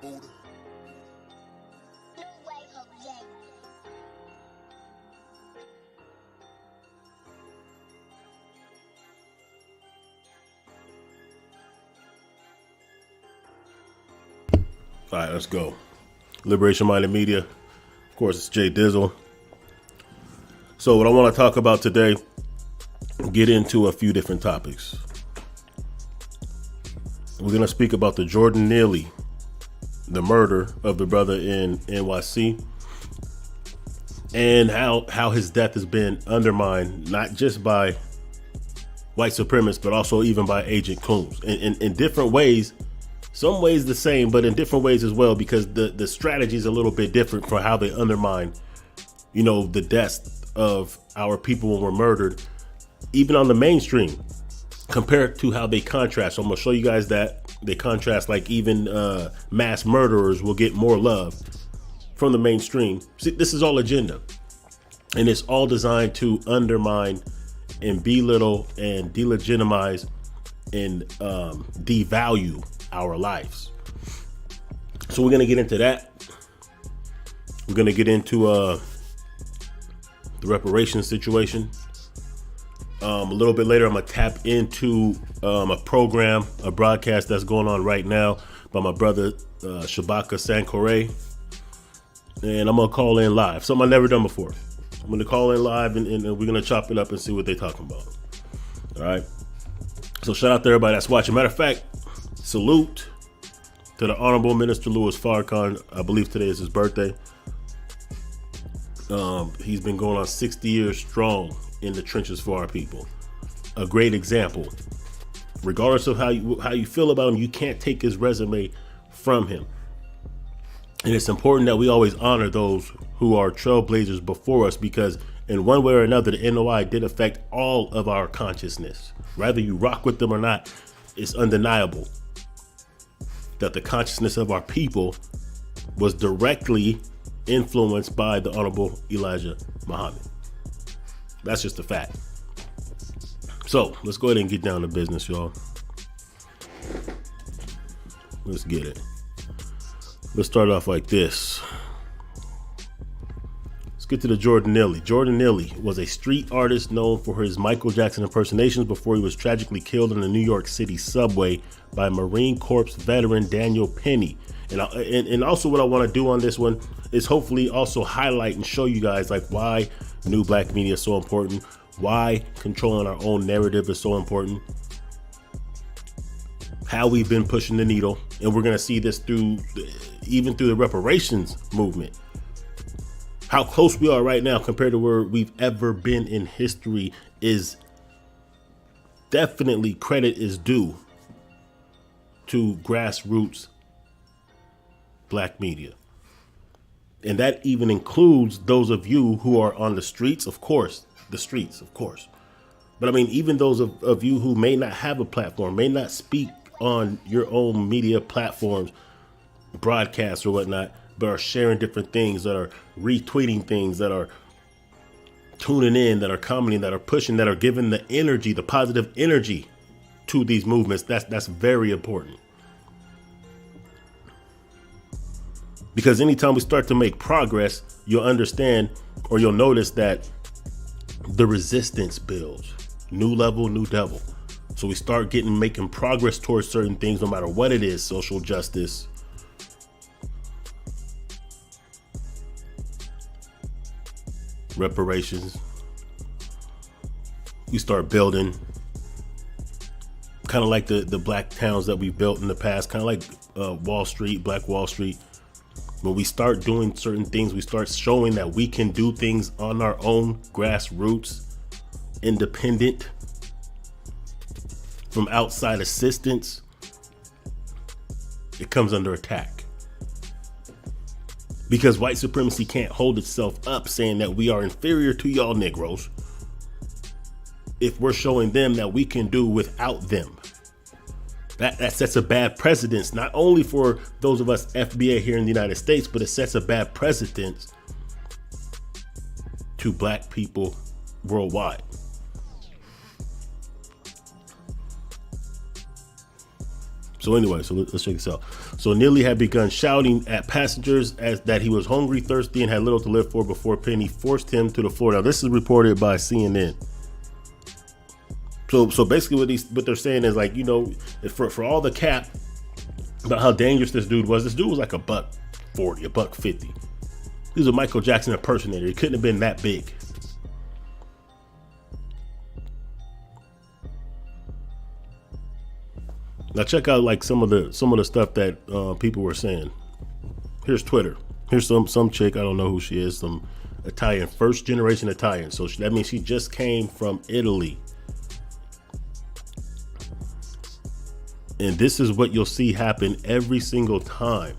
All right, let's go. Liberation Minded Media. Of course, it's Jay Dizzle. So what I want to talk about today, get into a few different topics. We're going to speak about the Jordan Neely, the murder of the brother in NYC, and how his death has been undermined, not just by white supremacists, but also even by Agent Coombs in different ways. Some ways the same, but in different ways as well, because the strategy is a little bit different for how they undermine, the deaths of our people when we're murdered, even on the mainstream, compared to how they contrast. So I'm going to show you guys that they contrast, like even mass murderers will get more love from the mainstream. See, this is all agenda, and it's all designed to undermine and belittle and delegitimize and devalue our lives. So we're going to get into that. We're going to get into the reparations situation. A little bit later, I'm going to tap into a broadcast that's going on right now by my brother Shabaka Sankore. And I'm going to call in live. Something I've never done before. I'm going to call in live and we're going to chop it up and see what they're talking about. All right. So shout out to everybody that's watching. Matter of fact, salute to the Honorable Minister Louis Farrakhan. I believe today is his birthday. He's been going on 60 years strong in the trenches for our people. A great example. Regardless of how you feel about him, you can't take his resume from him. And it's important that we always honor those who are trailblazers before us, because in one way or another, the NOI did affect all of our consciousness. Whether you rock with them or not, it's undeniable that the consciousness of our people was directly influenced by the Honorable Elijah Muhammad. That's just a fact. So let's go ahead and get down to business, y'all. Let's get it. Let's start off like this. Let's get to the Jordan Neely. Jordan Neely was a street artist known for his Michael Jackson impersonations before he was tragically killed in the New York City subway by Marine Corps veteran Daniel Penny. And also what I want to do on this one is hopefully also highlight and show you guys like why new black media is so important, why controlling our own narrative is so important, how we've been pushing the needle. And we're going to see this even through the reparations movement. How close we are right now compared to where we've ever been in history is definitely credit is due to grassroots black media. And that even includes those of you who are on the streets, of course, But I mean, even those of you who may not have a platform, may not speak on your own media platforms, broadcasts or whatnot, but are sharing different things, that are retweeting things, that are tuning in, that are commenting, that are pushing, that are giving the energy, the positive energy to these movements. That's very important. Because anytime we start to make progress, you'll understand, or you'll notice that the resistance builds. New level, new devil. So we start making progress towards certain things, no matter what it is, social justice, reparations. We start building kind of like the black towns that we built in the past, kind of like Wall Street, Black Wall Street. When we start doing certain things, we start showing that we can do things on our own, grassroots, independent, from outside assistance, it comes under attack. Because white supremacy can't hold itself up saying that we are inferior to y'all Negroes if we're showing them that we can do without them. That sets a bad precedence, not only for those of us FBA here in the United States, but it sets a bad precedence to black people worldwide. So anyway, so let's check this out. So Neely had begun shouting at passengers as that he was hungry, thirsty, and had little to live for before Penny forced him to the floor. Now, this is reported by CNN. So basically what they're saying is, like, you know, for all the cap about how dangerous this dude was like $140, $150. He was a Michael Jackson impersonator. He couldn't have been that big. Now check out like some of the stuff that people were saying. Here's Twitter. Here's some chick, I don't know who she is, some Italian, first generation Italian. So that means she just came from Italy. And this is what you'll see happen every single time.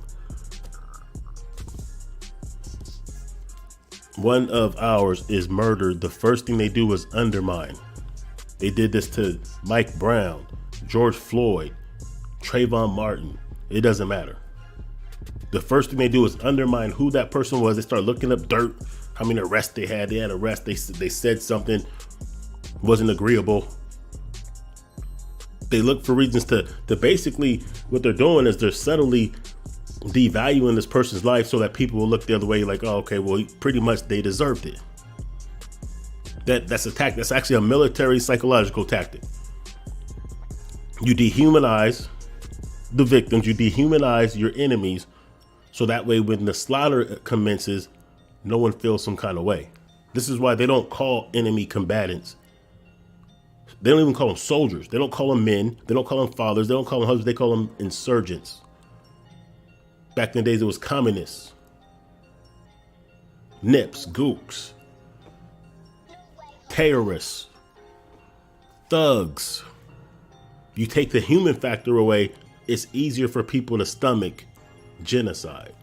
One of ours is murdered. The first thing they do is undermine. They did this to Mike Brown, George Floyd, Trayvon Martin. It doesn't matter. The first thing they do is undermine who that person was. They start looking up dirt, how many arrests they had. They had arrests. They said something wasn't agreeable. They look for reasons to basically, what they're doing is they're subtly devaluing this person's life so that people will look the other way, like, oh, okay, well, pretty much they deserved it. That's a tactic. That's actually a military psychological tactic. You dehumanize the victims, you dehumanize your enemies, so that way when the slaughter commences, no one feels some kind of way. This is why they don't call enemy combatants. They don't even call them soldiers. They don't call them men. They don't call them fathers. They don't call them husbands. They call them insurgents. Back in the days, it was communists, nips, gooks, terrorists, thugs. You take the human factor away, it's easier for people to stomach genocide.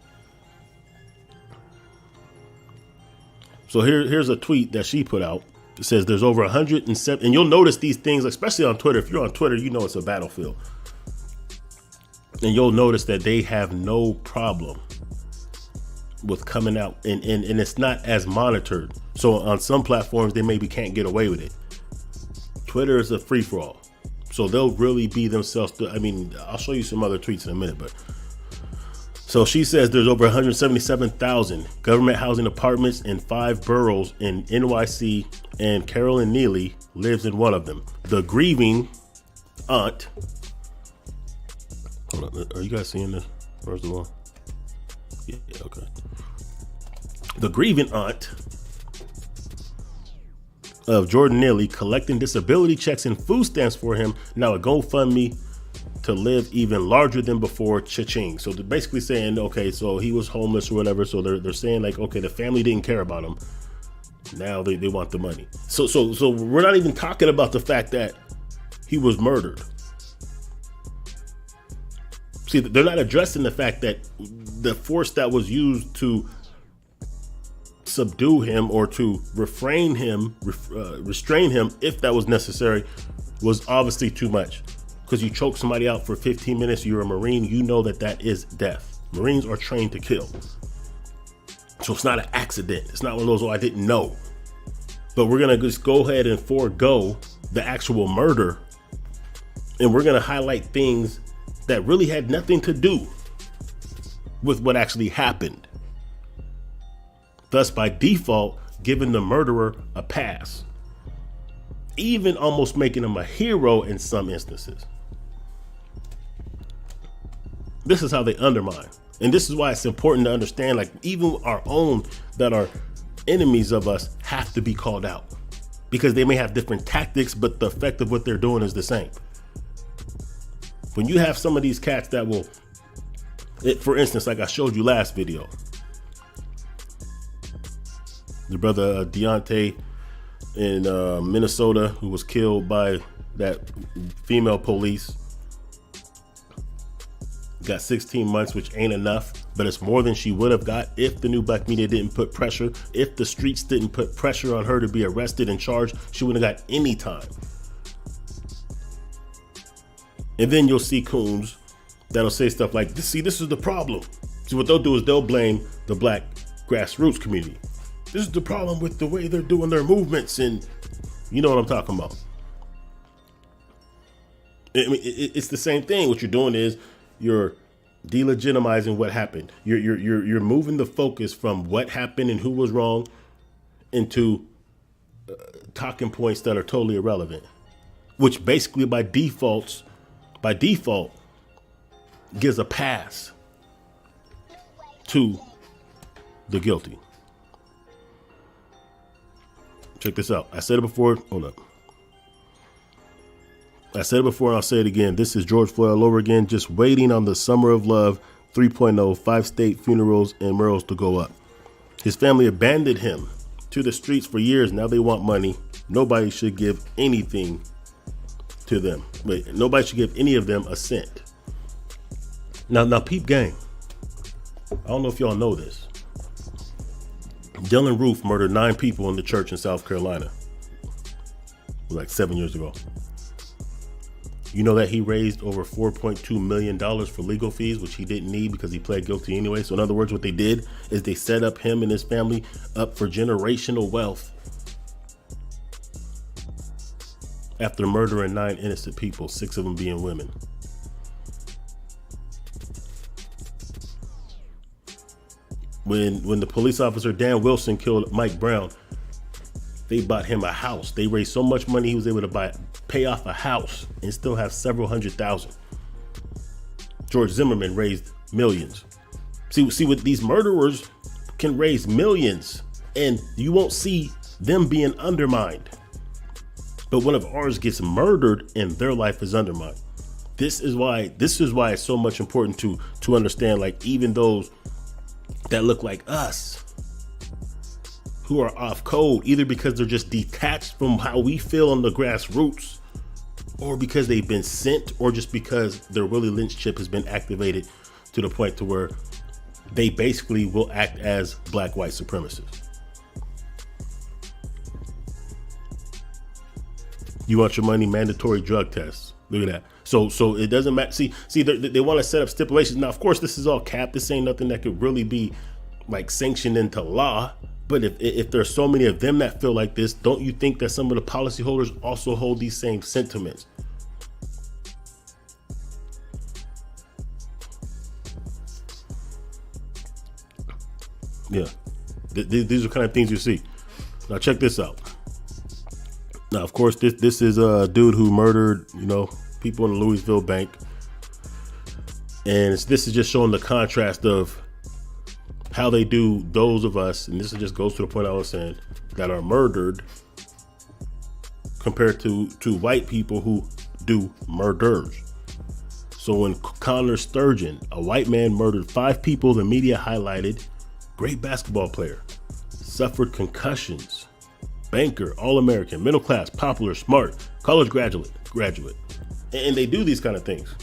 So here's a tweet that she put out. It says there's over 107, and you'll notice these things, especially on Twitter. If you're on Twitter, you know it's a battlefield. And you'll notice that they have no problem with coming out, and it's not as monitored. So on some platforms, they maybe can't get away with it. Twitter is a free-for-all. So they'll really be themselves. I mean, I'll show you some other tweets in a minute, but so she says there's over 177,000 government housing apartments in 5 boroughs in NYC, and Carolyn Neely lives in one of them. The grieving aunt. Hold on, are you guys seeing this? First of all, yeah, okay. The grieving aunt of Jordan Neely collecting disability checks and food stamps for him. Now a GoFundMe to live even larger than before. Cha-ching. So they're basically saying, okay, so he was homeless or whatever. So they're saying like, okay, the family didn't care about him. Now they want the money. So we're not even talking about the fact that he was murdered. See, they're not addressing the fact that the force that was used to subdue him or to restrain him, if that was necessary, was obviously too much. Because you choke somebody out for 15 minutes, you're a Marine, you know that is death. Marines are trained to kill. So it's not an accident. It's not one of those, oh, I didn't know. But we're going to just go ahead and forego the actual murder. And we're going to highlight things that really had nothing to do with what actually happened. Thus, by default, giving the murderer a pass. Even almost making him a hero in some instances. This is how they undermine. And this is why it's important to understand, like, even our own that are enemies of us have to be called out. Because they may have different tactics, but the effect of what they're doing is the same. When you have some of these cats that will, for instance, like I showed you last video, the brother Deontay in Minnesota, who was killed by that female police, got 16 months, which ain't enough, but it's more than she would have got if the new black media didn't put pressure. If the streets didn't put pressure on her to be arrested and charged, she wouldn't have got any time. And then you'll see coons that'll say stuff like, see, this is the problem. See, what they'll do is they'll blame the black grassroots community. This is the problem with the way they're doing their movements, and you know what I'm talking about. I mean, it's the same thing. What you're doing is you're delegitimizing what happened. You're moving the focus from what happened and who was wrong into talking points that are totally irrelevant, which basically by default gives a pass to the guilty. Check this out. I said it before. Hold up. I said it before and I'll say it again. This is George Floyd all over again, just waiting on the Summer of Love 3.0, 5 state funerals and murals to go up. His family abandoned him to the streets for years. Now they want money. Nobody should give anything to them. Wait, nobody should give any of them a cent. Now peep gang. I don't know if y'all know this. Dylan Roof murdered 9 people in the church in South Carolina like 7 years ago. You know that he raised over $4.2 million for legal fees, which he didn't need because he pled guilty anyway. So in other words, what they did is they set up him and his family up for generational wealth after murdering 9 innocent people, 6 of them being women. When the police officer Dan Wilson killed Mike Brown, they bought him a house. They raised so much money he was able to pay off a house and still have several $100,000. George Zimmerman raised millions. See what these murderers can raise millions, and you won't see them being undermined. But one of ours gets murdered and their life is undermined. This is why it's so much important to understand, like, even those that look like us, who are off code, either because they're just detached from how we feel on the grassroots, or because they've been sent, or just because their Willie Lynch chip has been activated to the point to where they basically will act as black white supremacists. You want your money? Mandatory drug tests. Look at that. So it doesn't matter. See, they want to set up stipulations. Now, of course, this is all capped. This ain't nothing that could really be like sanctioned into law. But if there's so many of them that feel like this, don't you think that some of the policyholders also hold these same sentiments? Yeah, these are kind of things you see. Now check this out. Now, of course, this is a dude who murdered, people in the Louisville bank, and this is just showing the contrast of how they do those of us, and this just goes to the point I was saying, that are murdered compared to white people who do murders. So when Connor Sturgeon, a white man, murdered 5 people, the media highlighted, great basketball player, suffered concussions, banker, all-American, middle class, popular, smart, college graduate. And they do these kind of things.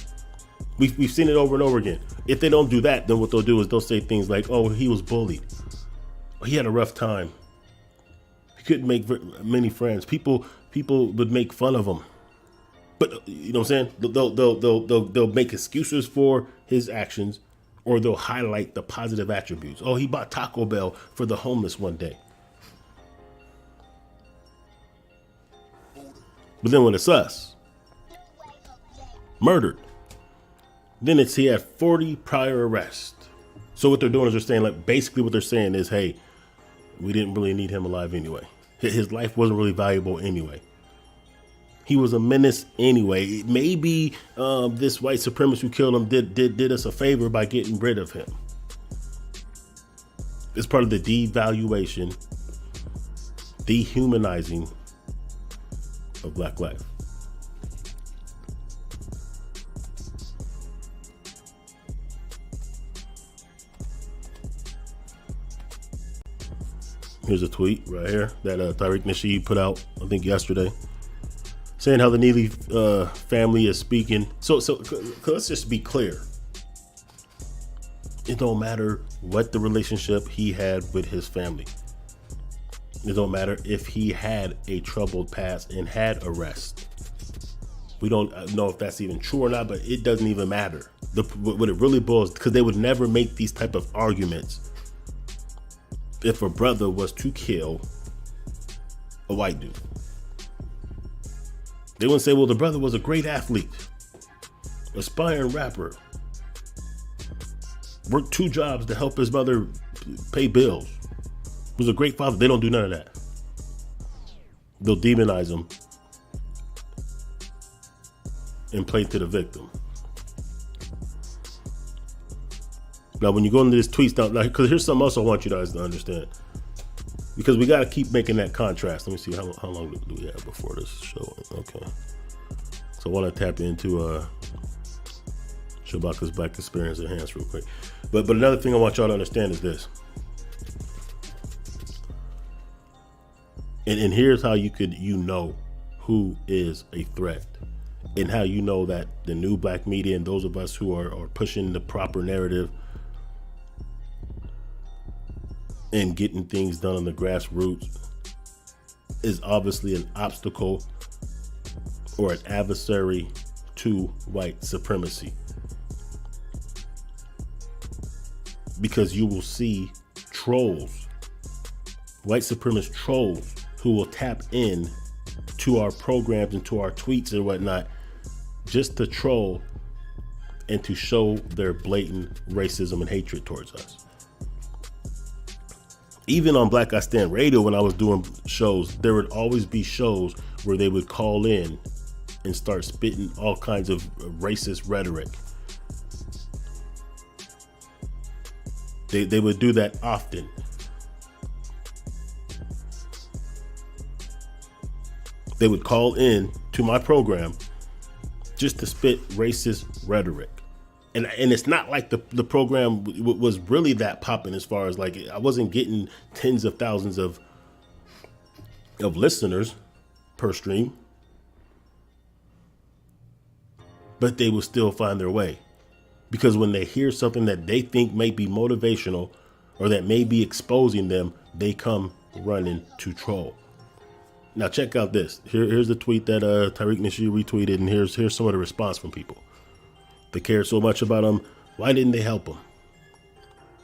We've seen it over and over again. If they don't do that, then what they'll do is they'll say things like, oh, he was bullied. He had a rough time. He couldn't make many friends. People would make fun of him. But you know what I'm saying? They'll make excuses for his actions, or they'll highlight the positive attributes. Oh, he bought Taco Bell for the homeless one day. But then when it's us, murdered, then he had 40 prior arrests. So what they're doing is they're saying, like, basically what they're saying is, hey, we didn't really need him alive anyway. His life wasn't really valuable anyway. He was a menace anyway. Maybe this white supremacist who killed him did us a favor by getting rid of him. It's part of the devaluation, dehumanizing of black life. Here's a tweet right here that Tariq Nasheed put out, I think yesterday, saying how the Neely family is speaking. So let's just be clear. It don't matter what the relationship he had with his family. It don't matter if he had a troubled past and had arrest. We don't know if that's even true or not, but it doesn't even matter. What it really boils, because they would never make these type of arguments if a brother was to kill a white dude. They wouldn't say, well, the brother was a great athlete, aspiring rapper, worked 2 jobs to help his mother pay bills, was a great father. They don't do none of that. They'll demonize him and play to the victim. Now, when you go into this tweet stuff, because here's something else I want you guys to understand, because we got to keep making that contrast. Let me see how long do we have before this show. Okay, so I want to tap into Shabaka's Black Experience Enhanced real quick. But another thing I want y'all to understand is this. And here's how you know who is a threat, and how you know that the new black media and those of us who are pushing the proper narrative and getting things done on the grassroots is obviously an obstacle or an adversary to white supremacy. Because you will see trolls, white supremacist trolls, who will tap in to our programs and to our tweets and whatnot just to troll and to show their blatant racism and hatred towards us. Even on Black I Stand Radio, when I was doing shows, there would always be shows where they would call in and start spitting all kinds of racist rhetoric. They would do that often. They would call in to my program just to spit racist rhetoric. And it's not like the program was really that popping, as far as like, I wasn't getting tens of thousands of listeners per stream, but they will still find their way, because when they hear something that they think may be motivational or that may be exposing them, they come running to troll. Now check out this. Here's the tweet that Tariq Nasheed retweeted, and here's some of the response from people. They cared so much about him. Why didn't they help him?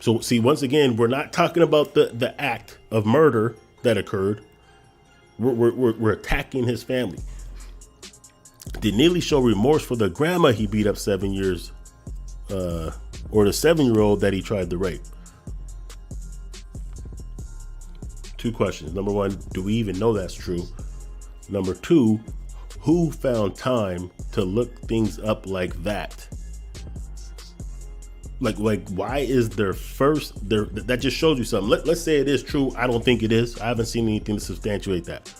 So see, once again, we're not talking about the act of murder that occurred. We're attacking his family. Did Neely show remorse for the grandma he beat up 7 years, or the 7-year-old that he tried to rape? 2 questions. Number 1, do we even know that's true? Number 2, who found time to look things up like that? Like why is there first there? That just shows you something. Let's say it is true. I don't think it is. I haven't seen anything to substantiate that.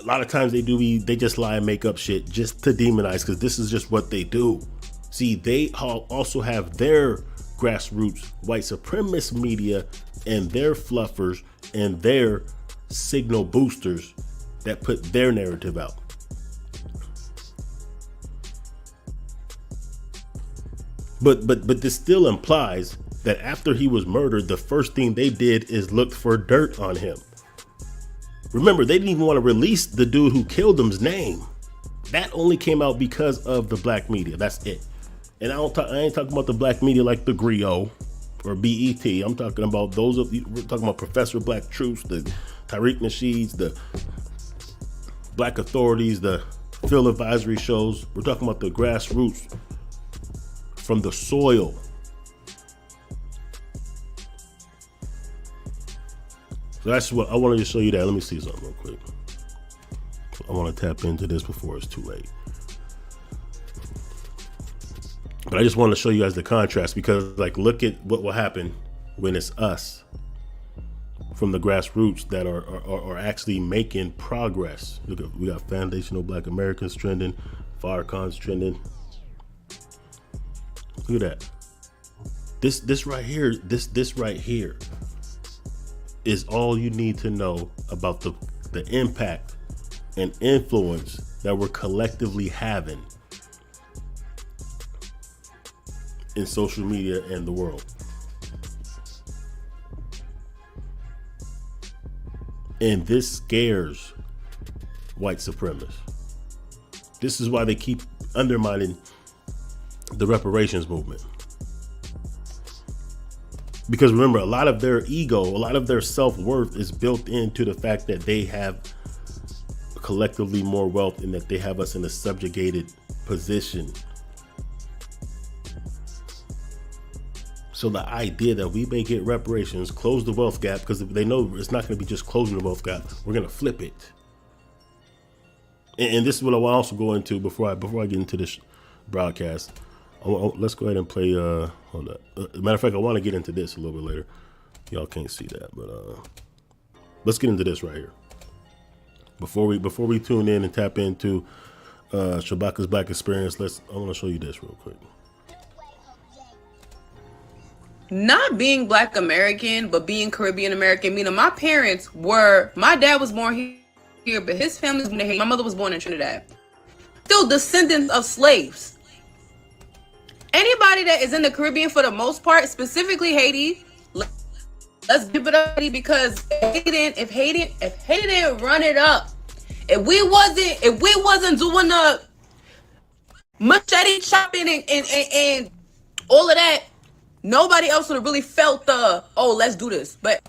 A lot of times they just lie and make up shit just to demonize, because this is just what they do. See, they also have their grassroots white supremacist media and their fluffers and their signal boosters that put their narrative out. But this still implies that after he was murdered, the first thing they did is look for dirt on him. Remember, they didn't even want to release the dude who killed him's name. That only came out because of the black media. That's it. And I ain't talking about the black media like the Griot or BET. I'm talking about we're talking about Professor Black Truths, the Tariq Nasheeds, the Black Authorities, the field advisory shows. We're talking about the grassroots, from the soil. So that's what I wanted to show you. That let me see something real quick. I want to tap into this before it's too late, but I just want to show you guys the contrast, because like, look at what will happen when it's us from the grassroots that are actually making progress. Look at, we got Foundational Black Americans trending, Farrakhan's trending. Look at that. This right here, this right here is all you need to know about the impact and influence that we're collectively having in social media and the world. And this scares white supremacists. This is why they keep undermining the reparations movement. Because remember, a lot of their ego, a lot of their self-worth is built into the fact that they have collectively more wealth and that they have us in a subjugated position. So the idea that we may get reparations, close the wealth gap, because they know it's not going to be just closing the wealth gap, we're going to flip it. And this is what I want to also go into before I get into this broadcast. Let's go ahead and play. Hold up. Matter of fact, I want to get into this a little bit later. Y'all can't see that, but let's get into this right here. Before we tune in and tap into Shabaka's Black Experience, I want to show you this real quick. Not being Black American, but being Caribbean American, meaning my dad was born here, but his family was born in Haiti. My mother was born in Trinidad. Still descendants of slaves. Anybody that is in the Caribbean for the most part, specifically Haiti, let's give it up, because if Haiti didn't run it up, if we wasn't doing the machete chopping and all of that, nobody else would have really felt let's do this. But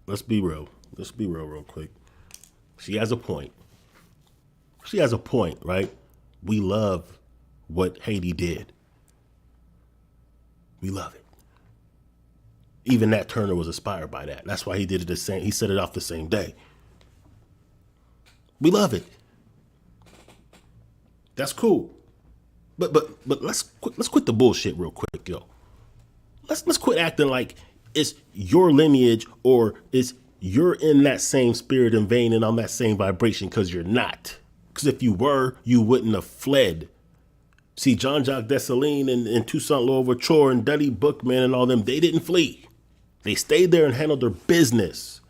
let's be real real quick. She has a point, right? We love what Haiti did. We love it. Even Nat Turner was inspired by that. That's why he did it the same. He set it off the same day. We love it. That's cool. But let's quit the bullshit real quick, yo. Let's quit acting like it's your lineage or you're in that same spirit and vein and on that same vibration, because you're not. Because if you were, you wouldn't have fled. See, Jean-Jacques Dessalines and Toussaint Louverture and Dudley Bookman and all them, they didn't flee. They stayed there and handled their business.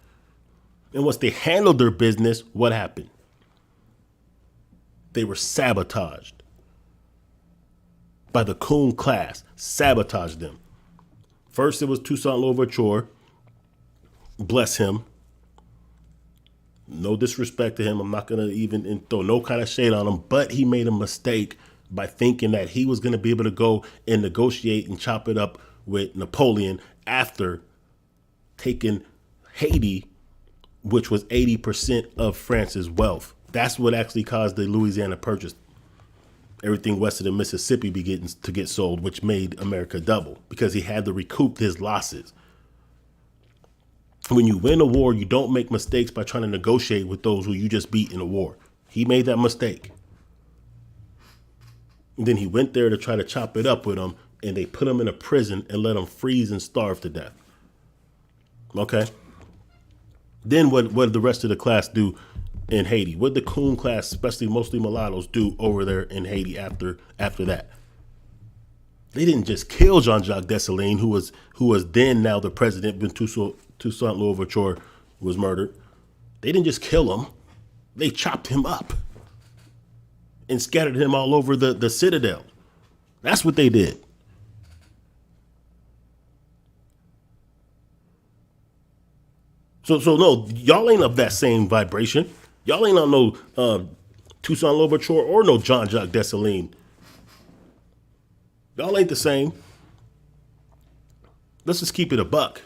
And once they handled their business, what happened? They were sabotaged by the Coon class. Sabotaged them. First, it was Toussaint Louverture. Bless him. No disrespect to him. I'm not going to even throw no kind of shade on him. But he made a mistake by thinking that he was going to be able to go and negotiate and chop it up with Napoleon after taking Haiti, which was 80% of France's wealth. That's what actually caused the Louisiana Purchase. Everything west of the Mississippi begins to get sold, which made America double, because he had to recoup his losses. When you win a war, you don't make mistakes by trying to negotiate with those who you just beat in a war. He made that mistake. And then he went there to try to chop it up with them, and they put him in a prison and let him freeze and starve to death. Okay. Then what did the rest of the class do in Haiti? What did the Coon class, especially mostly mulattoes, do over there in Haiti after that? They didn't just kill Jean-Jacques Dessalines, who was then now the president when Toussaint Louverture was murdered. They didn't just kill him. They chopped him up and scattered him all over the citadel. That's what they did. So no, y'all ain't of that same vibration. Y'all ain't on no Toussaint Louverture or no Jean-Jacques Dessalines. Y'all ain't the same. Let's just keep it a buck.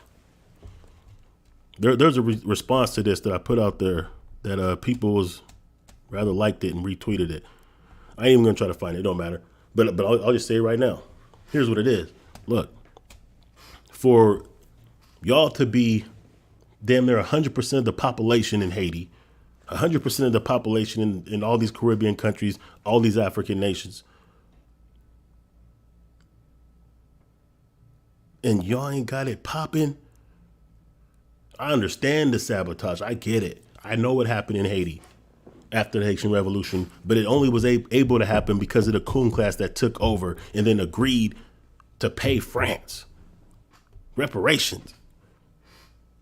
There's a response to this that I put out there that people was rather liked it and retweeted it. I ain't even gonna try to find it. It don't matter. But I'll just say it right now. Here's what it is. Look, for y'all to be damn near 100% of the population in Haiti, 100% of the population in all these Caribbean countries, all these African nations, and y'all ain't got it popping. I understand the sabotage. I get it. I know what happened in Haiti after the Haitian Revolution, but it only was able to happen because of the Coon class that took over and then agreed to pay France reparations.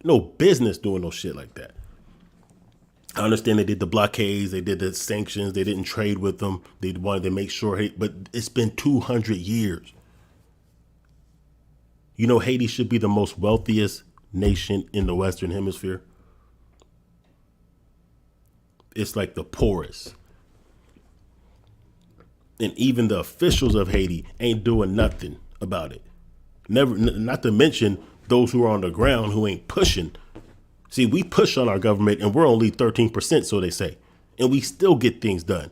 No business doing no shit like that. I understand they did the blockades, they did the sanctions, they didn't trade with them. They wanted to make sure, but it's been 200 years. You know, Haiti should be the most wealthiest nation in the Western Hemisphere. It's like the poorest. And even the officials of Haiti ain't doing nothing about it. Not to mention those who are on the ground who ain't pushing. See, we push on our government and we're only 13%, so they say. And we still get things done.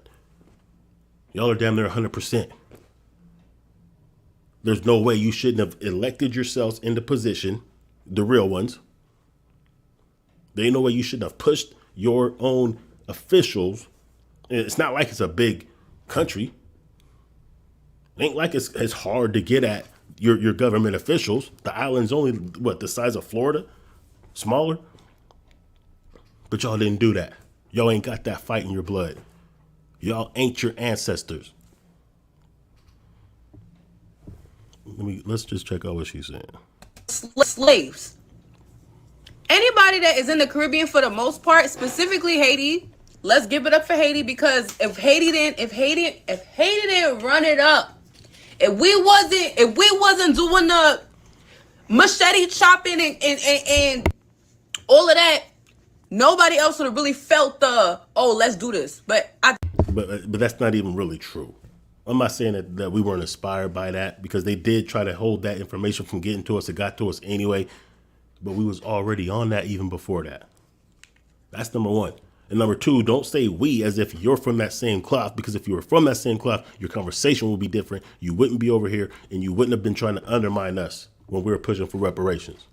Y'all are damn near 100%. There's no way you shouldn't have elected yourselves into position, the real ones. There ain't no way you shouldn't have pushed your own officials. And it's not like it's a big country. It ain't like it's hard to get at your government officials. The island's only, the size of Florida? Smaller? But y'all didn't do that. Y'all ain't got that fight in your blood. Y'all ain't your ancestors. Let's just check out what she's saying. Slaves. Anybody that is in the Caribbean for the most part, specifically Haiti, let's give it up for Haiti, because if Haiti didn't run it up, if we wasn't doing the machete chopping and all of that, nobody else would have really felt let's do this. But that's not even really true. I'm not saying that we weren't inspired by that, because they did try to hold that information from getting to us. It got to us anyway, but we was already on that even before that. That's number one. And number two, don't say we as if you're from that same cloth, because if you were from that same cloth, your conversation would be different. You wouldn't be over here, and you wouldn't have been trying to undermine us when we were pushing for reparations.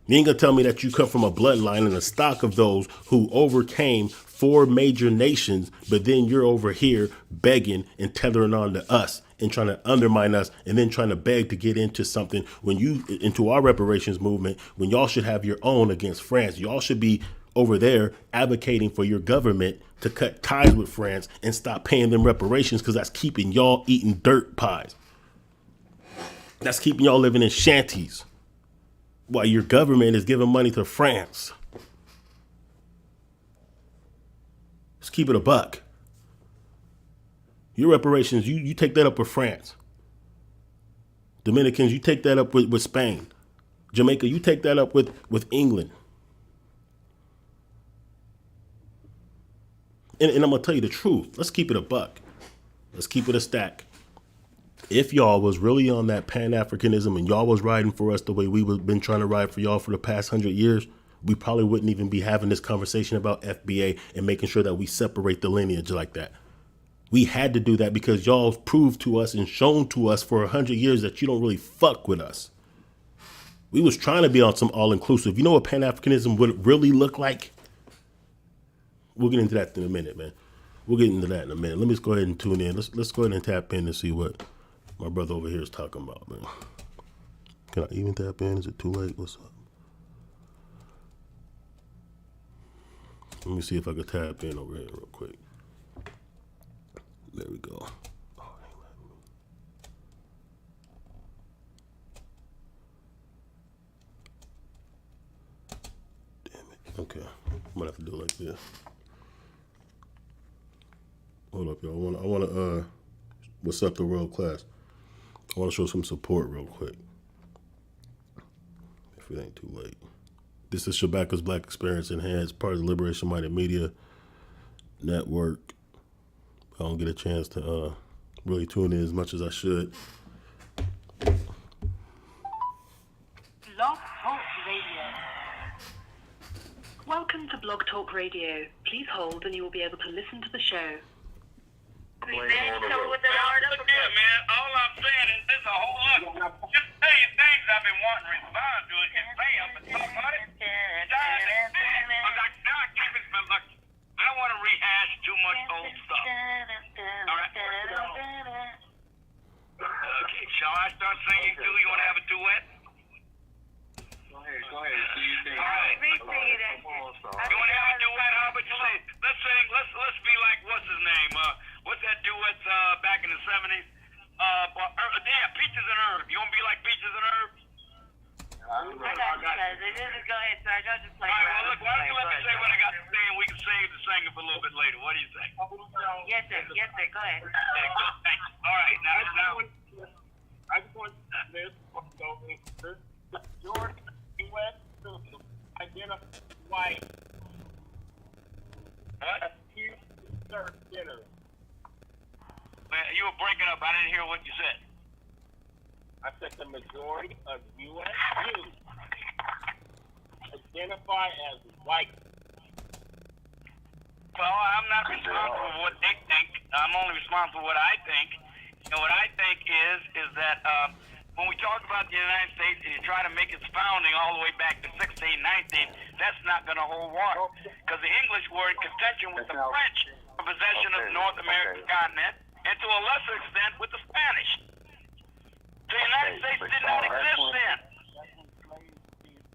You ain't gonna tell me that you come from a bloodline and a stock of those who overcame 4 major nations, but then you're over here begging and tethering on to us and trying to undermine us, and then trying to beg to get into something into our reparations movement, when y'all should have your own against France. Y'all should be over there advocating for your government to cut ties with France and stop paying them reparations, because that's keeping y'all eating dirt pies. That's keeping y'all living in shanties while your government is giving money to France. Let's keep it a buck. Your reparations, you take that up with France. Dominicans, you take that up with Spain. Jamaica, you take that up with England. And I'm going to tell you the truth. Let's keep it a buck. Let's keep it a stack. If y'all was really on that Pan-Africanism and y'all was riding for us the way we've been trying to ride for y'all for the past 100 years, we probably wouldn't even be having this conversation about FBA and making sure that we separate the lineage like that. We had to do that because y'all proved to us and shown to us for 100 years that you don't really fuck with us. We was trying to be on some all-inclusive. You know what Pan-Africanism would really look like? We'll get into that in a minute, man. We'll get into that in a minute. Let me just go ahead and tune in. Let's go ahead and tap in and see what my brother over here is talking about, man. Can I even tap in? Is it too late? What's up? Let me see if I can tap in over here real quick. There we go. Oh, damn it. Okay. I'm gonna have to do it like this. Hold up, y'all. I wanna what's up the world class? I wanna show some support real quick. If it ain't too late. This is Shabaka's Black Experience Enhanced, part of the Liberation Minded Media Network. I don't get a chance to really tune in as much as I should. Blog Talk Radio. Welcome to Blog Talk Radio. Please hold and you will be able to listen to the show. Man, all I'm saying is there's a whole lot. Just tell you things I've been wanting to respond to it and say them, but talk about it. I don't want to rehash too much old stuff. All right. Okay, shall I start singing too? You want to have a duet? Go ahead. Do you think? All right. You want to have a duet? How about you say? Let's sing. Let's be like what's his name? What's that duet back in the 70s? Peaches and Herb. You want to be like Peaches and Herb? I got you guys. Go ahead, Sarge. I'll just play. All right, well, look, why don't you let me say what I got to say, and we can save the singing for a little bit later. What do you think? Yes, sir. Go ahead. Okay, good. Thanks. All right, now. I just want to say this. George U.S. identify white. What? Dinner. Man, you were breaking up. I didn't hear what you said. I said the majority of U.S. youth identify as white. Well, I'm not responsible for what they think. I'm only responsible for what I think. And what I think is that when we talk about the United States and you try to make its founding all the way back to 1619, that's not going to hold water. Because the English were in contention with the French for possession of the North American continent, and to a lesser extent with the Spanish. The United States did not exist then.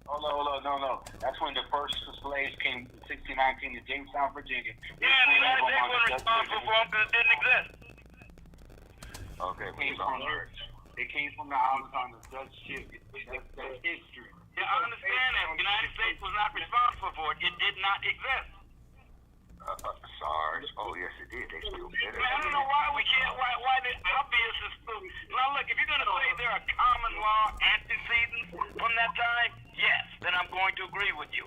Hold on, no. That's when the first slaves came in 1619 to Jamestown, Virginia. Yeah, the United States wasn't responsible for them because it didn't exist. Okay, it came from the islands on the Dutch ship. That's history. Yeah, I understand that. The United States was not responsible for it. It did not exist. SARS. Oh, yes, it did. They still did it. I don't know why we can't, why the obvious is still. Now, look, if you're going to say there are common law antecedents from that time, yes, then I'm going to agree with you.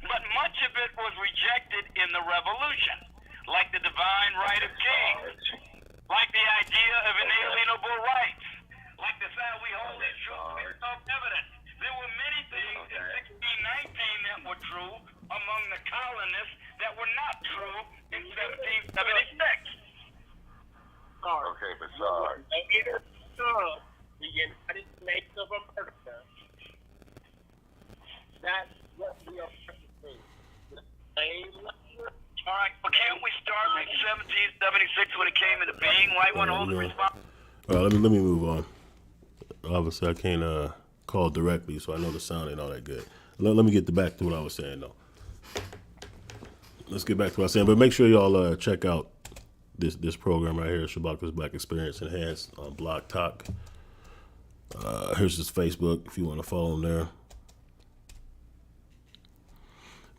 But much of it was rejected in the Revolution, like the divine right of kings, like the idea of inalienable rights, like the fact we hold it true to be self-evident. There were many things in 1619 that were true among the colonists that were not true in 1776. Okay, but SARS. The United States of America. That's what we are practicing. The same language. All right, but can't we start with 1776 when it came into being? Why won't hold the responsibility? All right, let me move on. Obviously, I can't call directly, so I know the sound ain't all that good. Let me get back to what I was saying, though. Let's get back to what I was saying, but make sure y'all check out this program right here, Shabaka's Black Experience Enhanced on Blog Talk. Here's his Facebook if you want to follow him there.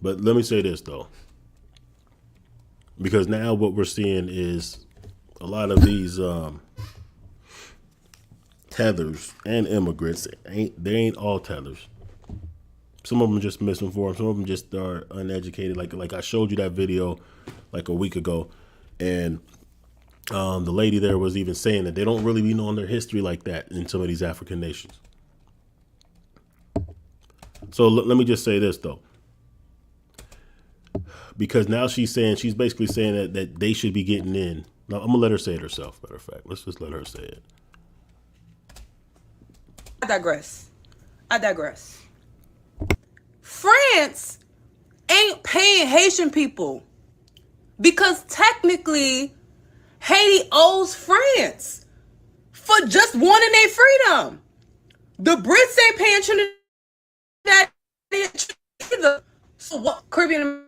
But let me say this, though, because now what we're seeing is a lot of these tethers and immigrants, they ain't all tethers. Some of them are just misinformed. Some of them just are uneducated. Like I showed you that video like a week ago, and the lady there was even saying that they don't really be knowing their history like that in some of these African nations. So let me just say this, though, because now she's basically saying that they should be getting in. Now I'm gonna let her say it herself. Matter of fact, let's just let her say it. I digress. France ain't paying Haitian people because technically Haiti owes France for just wanting their freedom. The Brits ain't paying Trinidad either. So what? Caribbean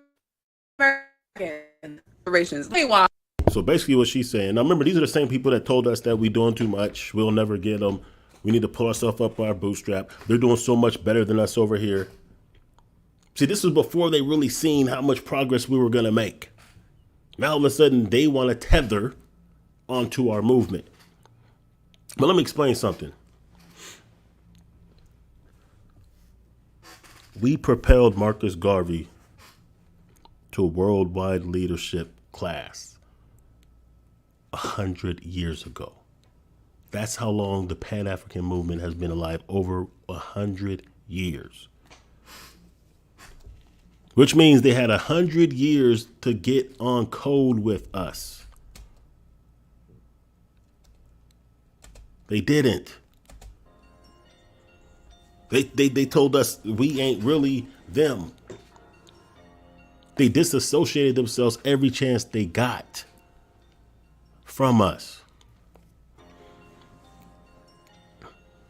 American reparations. Meanwhile, so basically what she's saying, now remember, these are the same people that told us that we doing too much, we'll never get them, we need to pull ourselves up by our bootstrap, they're doing so much better than us over here. See, this was before they really seen how much progress we were going to make. Now all of a sudden they want to tether onto our movement. But let me explain something. We propelled Marcus Garvey to a worldwide leadership class 100 years ago. That's how long the Pan-African movement has been alive, over 100 years. Which means they had 100 years to get on code with us. They didn't. They told us we ain't really them. They disassociated themselves every chance they got from us.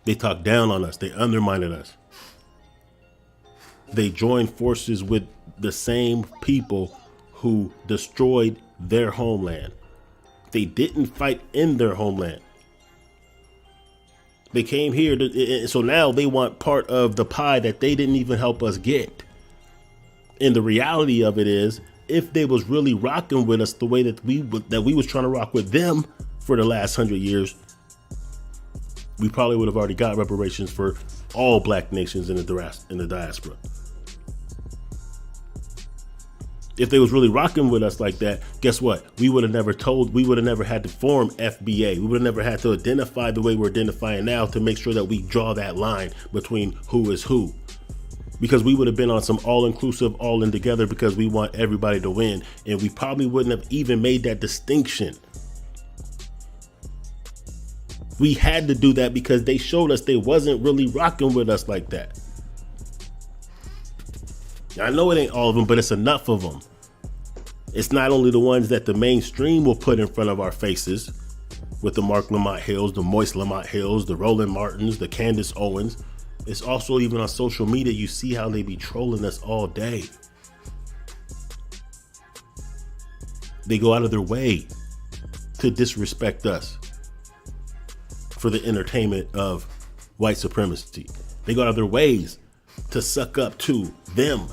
They talked down on us. They undermined us. They joined forces with the same people who destroyed their homeland. They didn't fight in their homeland. They came here so now they want part of the pie that they didn't even help us get. And the reality of it is, if they was really rocking with us the way that we was trying to rock with them for the last 100 years, we probably would have already got reparations for all black nations in the diaspora. If they was really rocking with us like that, guess what? We would have never had to form FBA. We would have never had to identify the way we're identifying now to make sure that we draw that line between who is who. Because we would have been on some all-inclusive, all in together, because we want everybody to win. And we probably wouldn't have even made that distinction We had to do that because they showed us they wasn't really rocking with us like that. I know it ain't all of them, but it's enough of them. It's not only the ones that the mainstream will put in front of our faces with the Mark Lamont Hills, the Moist Lamont Hills, the Roland Martins, the Candace Owens. It's also even on social media. You see how they be trolling us all day. They go out of their way to disrespect us for the entertainment of white supremacy. They go out of their ways to suck up to them.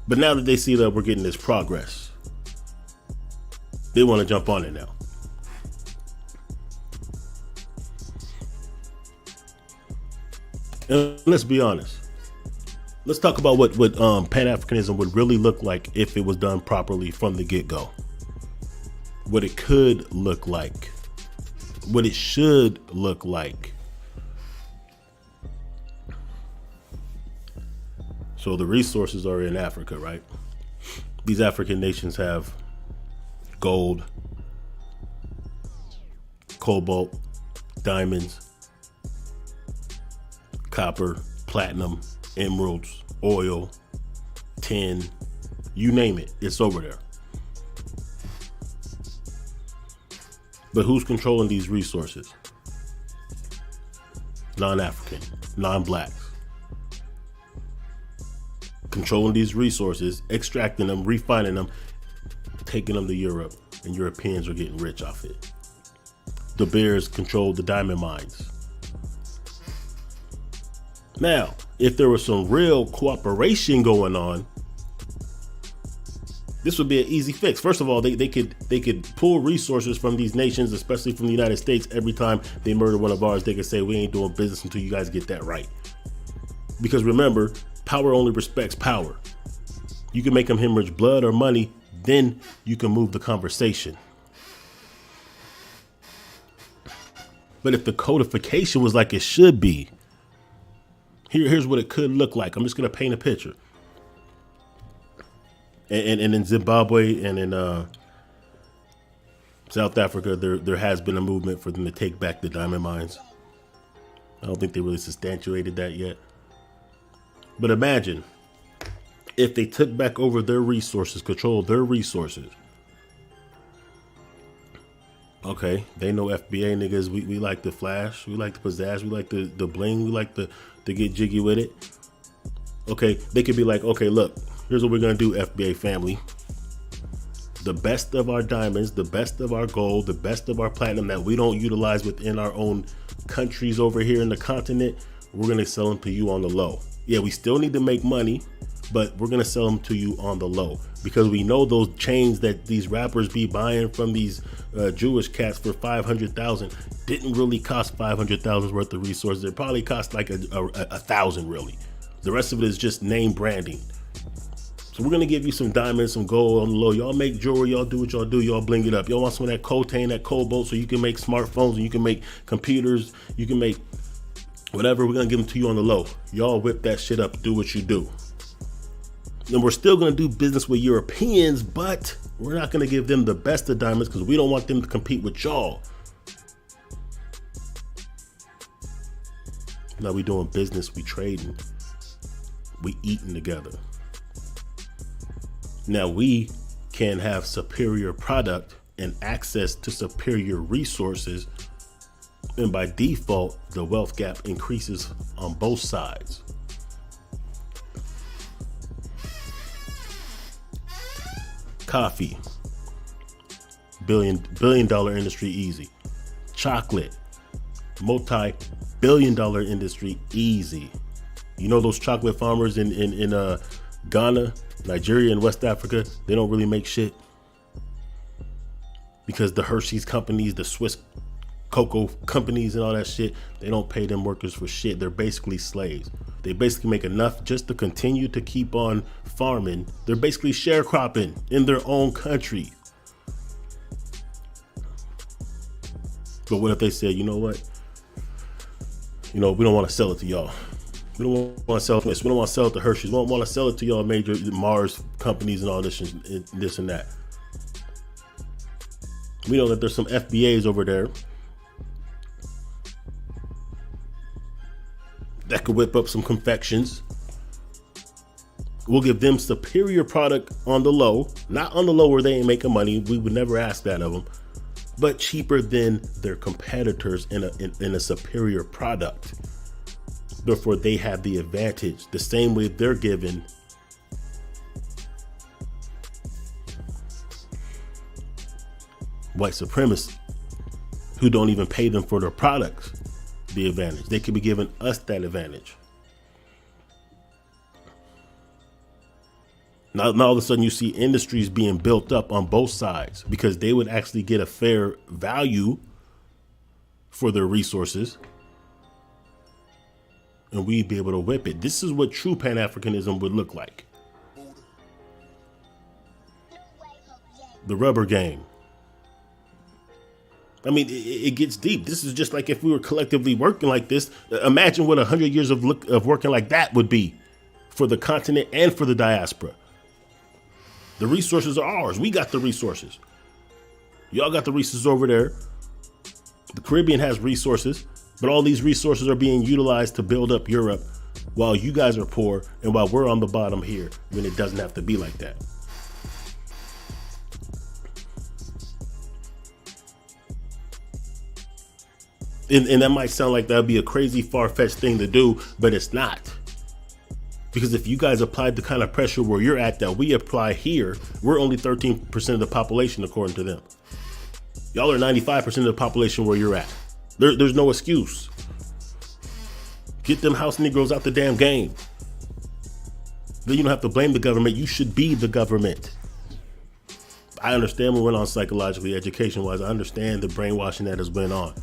But now that they see that we're getting this progress, they want to jump on it now. And let's be honest. Let's talk about what Pan-Africanism would really look like if it was done properly from the get-go. What it could look like. What it should look like. So the resources are in Africa, right? These African nations have gold, cobalt, diamonds, copper, platinum, emeralds, oil, tin, you name it, it's over there. But who's controlling these resources? Non-African, non-blacks. Controlling these resources, extracting them, refining them, taking them to Europe, and Europeans are getting rich off it. The Bears control the diamond mines. Now, if there was some real cooperation going on, this would be an easy fix. First of all, they could pull resources from these nations, especially from the United States. Every time they murder one of ours, they could say, we ain't doing business until you guys get that right. Because remember, power only respects power. You can make them hemorrhage blood or money, then you can move the conversation. But if the codification was like it should be, here's what it could look like. I'm just going to paint a picture. And in Zimbabwe and in South Africa, there has been a movement for them to take back the diamond mines. I don't think they really substantiated that yet. But imagine if they took back over their resources, controlled their resources. Okay, they know FBA niggas. We like the flash. We like the pizzazz. We like the bling. We like to get jiggy with it. Okay, they could be like, okay, look, here's what we're going to do, FBA family. The best of our diamonds, the best of our gold, the best of our platinum that we don't utilize within our own countries over here in the continent, we're going to sell them to you on the low. Yeah, we still need to make money, but we're going to sell them to you on the low because we know those chains that these rappers be buying from these Jewish cats for $500,000 didn't really cost $500,000 worth of resources. It probably cost like a thousand really. The rest of it is just name branding. So we're going to give you some diamonds, some gold on the low. Y'all make jewelry. Y'all do what y'all do. Y'all bling it up. Y'all want some of that coltan, that cobalt, so you can make smartphones and you can make computers. You can make whatever. We're going to give them to you on the low. Y'all whip that shit up. Do what you do. And we're still going to do business with Europeans, but we're not going to give them the best of diamonds because we don't want them to compete with y'all. Now we doing business. We trading. We eating together. Now we can have superior product and access to superior resources. And by default, the wealth gap increases on both sides. Coffee, billion dollar industry easy. Chocolate, multi-billion dollar industry easy. You know those chocolate farmers in Ghana, Nigeria, and West Africa, they don't really make shit. Because the Hershey's companies, the Swiss cocoa companies and all that shit, they don't pay them workers for shit. They're basically slaves. They basically make enough just to continue to keep on farming. They're basically sharecropping in their own country. But what if they said, you know what? You know, we don't want to sell it to y'all. We don't want to sell it to this. We don't want to sell it to Hershey's. We don't want to sell it to y'all major Mars companies and all this and that. We know that there's some FBAs over there that could whip up some confections. We'll give them superior product on the low, not on the low where they ain't making money. We would never ask that of them, but cheaper than their competitors in a superior product. Therefore, they have the advantage the same way they're given white supremacists who don't even pay them for their products the advantage. They could be giving us that advantage. Now all of a sudden you see industries being built up on both sides because they would actually get a fair value for their resources, and we'd be able to whip it. This is what true Pan-Africanism would look like. The rubber game. I mean, it gets deep. This is just like if we were collectively working like this. Imagine what 100 years of working like that would be for the continent and for the diaspora. The resources are ours. We got the resources. Y'all got the resources over there. The Caribbean has resources, but all these resources are being utilized to build up Europe while you guys are poor and while we're on the bottom here, when it doesn't have to be like that. And that might sound like that'd be a crazy far-fetched thing to do, but it's not. Because if you guys applied the kind of pressure where you're at that we apply here, we're only 13% of the population according to them. Y'all are 95% of the population where you're at. There's no excuse. Get them house Negroes out the damn game. Then you don't have to blame the government. You should be the government. I understand what went on psychologically, education-wise. I understand the brainwashing that has went on.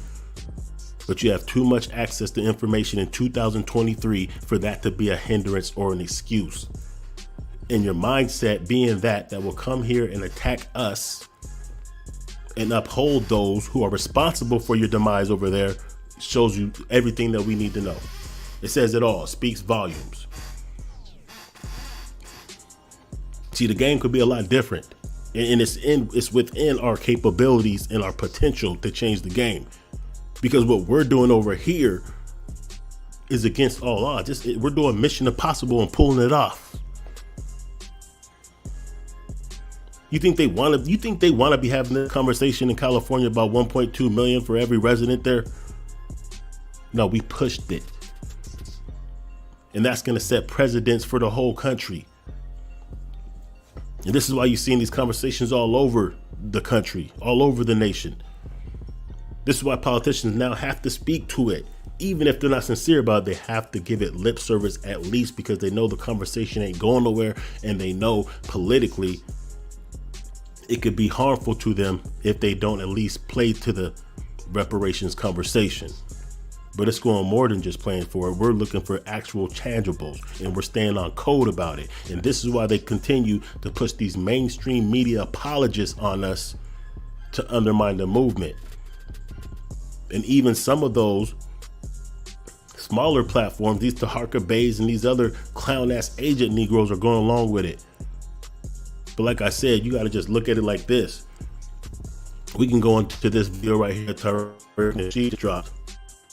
But you have too much access to information in 2023 for that to be a hindrance or an excuse. And your mindset being that will come here and attack us and uphold those who are responsible for your demise over there shows you everything that we need to know. It says it all, speaks volumes. See, the game could be a lot different. And it's within our capabilities and our potential to change the game. Because what we're doing over here is against all odds. We're doing Mission Impossible and pulling it off. You think they want to be having this conversation in California about 1.2 million for every resident there? No, we pushed it. And that's going to set precedents for the whole country. And this is why you're seeing these conversations all over the country, all over the nation. This is why politicians now have to speak to it. Even if they're not sincere about it, they have to give it lip service at least, because they know the conversation ain't going nowhere, and they know politically it could be harmful to them if they don't at least play to the reparations conversation. But it's going more than just playing for it. We're looking for actual tangibles, and we're staying on code about it. And this is why they continue to push these mainstream media apologists on us to undermine the movement. And even some of those smaller platforms, these Taharka Bays and these other clown ass agent Negroes are going along with it. But like I said, you got to just look at it like this. We can go into this video right here, and she dropped.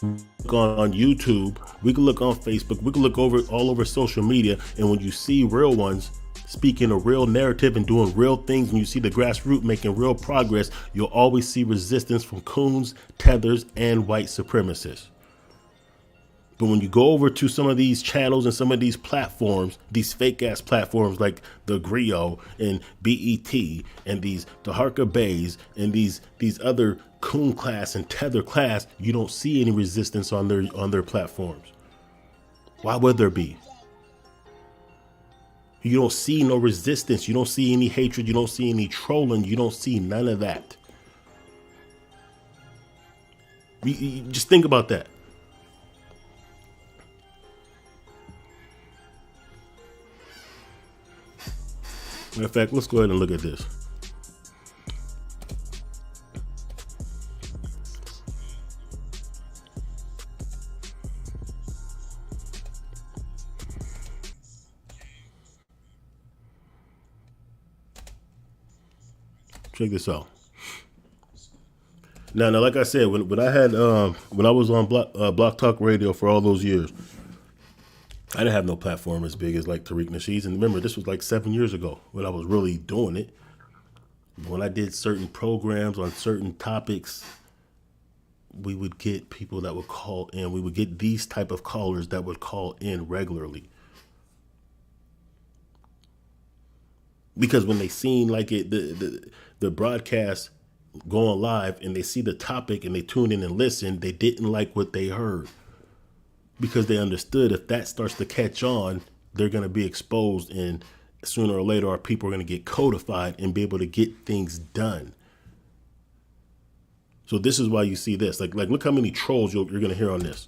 Look on YouTube, we can look on Facebook, we can look all over social media, and when you see real ones speaking a real narrative and doing real things, and you see the grassroots making real progress, you'll always see resistance from coons, tethers, and white supremacists. But when you go over to some of these channels and some of these platforms, these fake ass platforms like the Griot and BET and these Taharka Bays and these other coon class and tether class, you don't see any resistance on their platforms. Why would there be? You don't see no resistance. You don't see any hatred. You don't see any trolling. You don't see none of that. You just think about that. In fact, let's go ahead and look at this. Check this out. Now, like I said, when I had when I was on Block Talk Radio for all those years, I didn't have no platform as big as like Tariq Nasheed's. And remember, this was like 7 years ago when I was really doing it. When I did certain programs on certain topics, we would get people that would call in. We would get these type of callers that would call in regularly. Because when they seen like it, the broadcast going live and they see the topic and they tune in and listen, they didn't like what they heard. Because they understood if that starts to catch on, they're going to be exposed, and sooner or later our people are going to get codified and be able to get things done. So this is why you see this. Like look how many trolls you're going to hear on this.